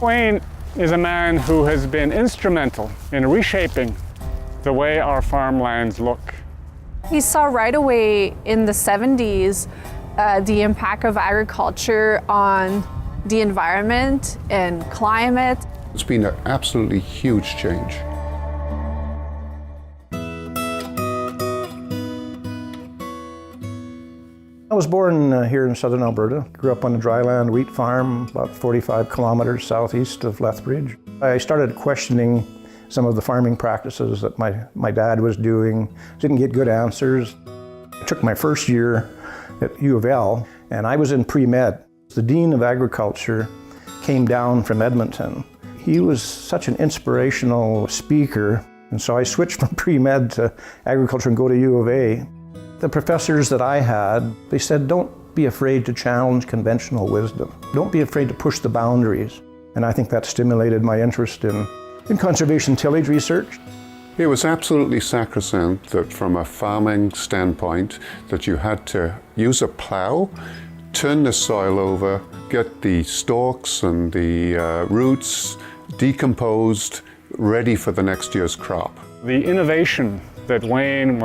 Wayne is a man who has been instrumental in reshaping the way our farmlands look. He saw right away in the 70s the impact of agriculture on the environment and climate. It's been an absolutely huge change. I was born here in southern Alberta. Grew up on a dryland wheat farm about 45 kilometers southeast of Lethbridge. I started questioning some of the farming practices that my dad was doing. Didn't get good answers. I took my first year at U of L and I was in pre-med. The Dean of Agriculture came down from Edmonton. He was such an inspirational speaker, and so I switched from pre-med to agriculture and go to U of A. The professors that I had, they said, don't be afraid to challenge conventional wisdom. Don't be afraid to push the boundaries. And I think that stimulated my interest in conservation tillage research. It was absolutely sacrosanct that from a farming standpoint that you had to use a plow, turn the soil over, get the stalks and the roots decomposed, ready for the next year's crop. The innovation that Wayne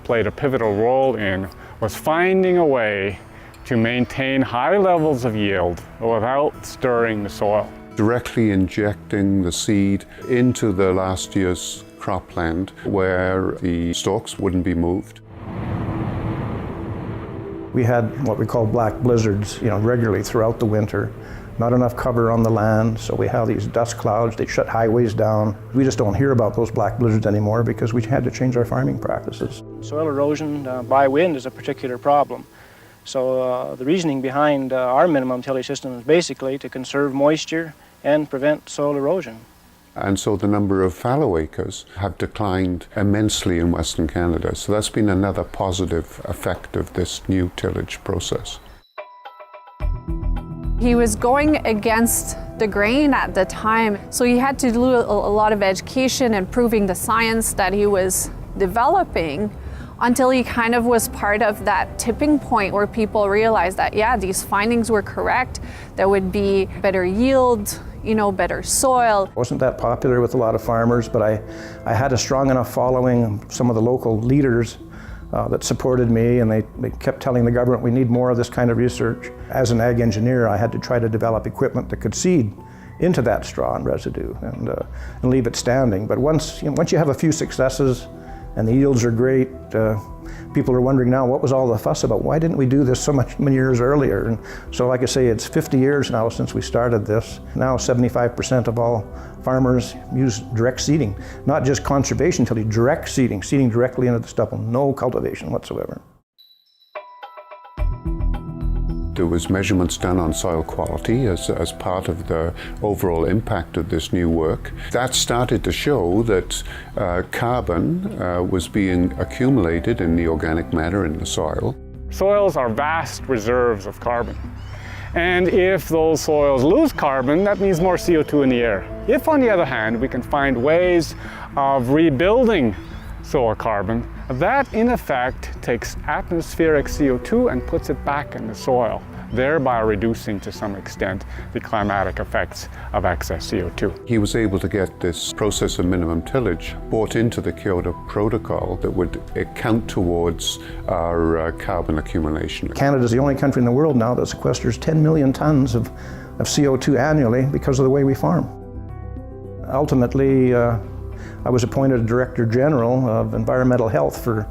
played a pivotal role in was finding a way to maintain high levels of yield without stirring the soil. Directly injecting the seed into the last year's cropland where the stalks wouldn't be moved. We had what we call black blizzards, regularly throughout the winter. Not enough cover on the land, so we have these dust clouds. They shut highways down. We just don't hear about those black blizzards anymore because we had to change our farming practices. Soil erosion by wind is a particular problem. So the reasoning behind our minimum tillage system is basically to conserve moisture and prevent soil erosion. And so the number of fallow acres have declined immensely in Western Canada. So that's been another positive effect of this new tillage process. He was going against the grain at the time, so he had to do a lot of education and proving the science that he was developing until he kind of was part of that tipping point where people realized that, yeah, these findings were correct. There would be better yield, better soil. I wasn't that popular with a lot of farmers, but I had a strong enough following, some of the local leaders that supported me, and they kept telling the government we need more of this kind of research. As an ag engineer, I had to try to develop equipment that could seed into that straw and residue and leave it standing. But once you have a few successes and the yields are great, people are wondering now, what was all the fuss about? Why didn't we do this many years earlier? And so like I say, it's 50 years now since we started this. Now 75% of all farmers use direct seeding, not just conservation tillage, direct seeding directly into the stubble, no cultivation whatsoever. There was measurements done on soil quality as part of the overall impact of this new work. That started to show that carbon was being accumulated in the organic matter in the soil. Soils are vast reserves of carbon. And if those soils lose carbon, that means more CO2 in the air. If, on the other hand, we can find ways of rebuilding soil carbon, that in effect takes atmospheric CO2 and puts it back in the soil, thereby reducing to some extent the climatic effects of excess CO2. He was able to get this process of minimum tillage brought into the Kyoto Protocol that would count towards our carbon accumulation. Canada is the only country in the world now that sequesters 10 million tons of CO2 annually because of the way we farm. Ultimately, I was appointed Director General of Environmental Health for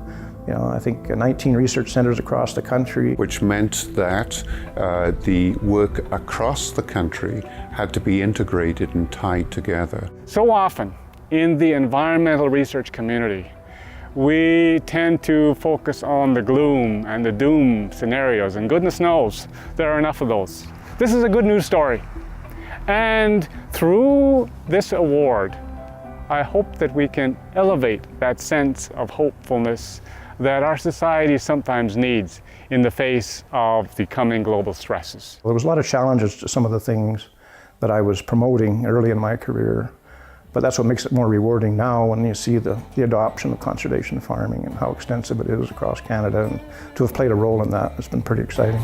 I think 19 research centers across the country. Which meant that the work across the country had to be integrated and tied together. So often in the environmental research community, we tend to focus on the gloom and the doom scenarios, and goodness knows there are enough of those. This is a good news story. And through this award, I hope that we can elevate that sense of hopefulness that our society sometimes needs in the face of the coming global stresses. There was a lot of challenges to some of the things that I was promoting early in my career, but that's what makes it more rewarding now when you see the adoption of conservation farming and how extensive it is across Canada, and to have played a role in that has been pretty exciting.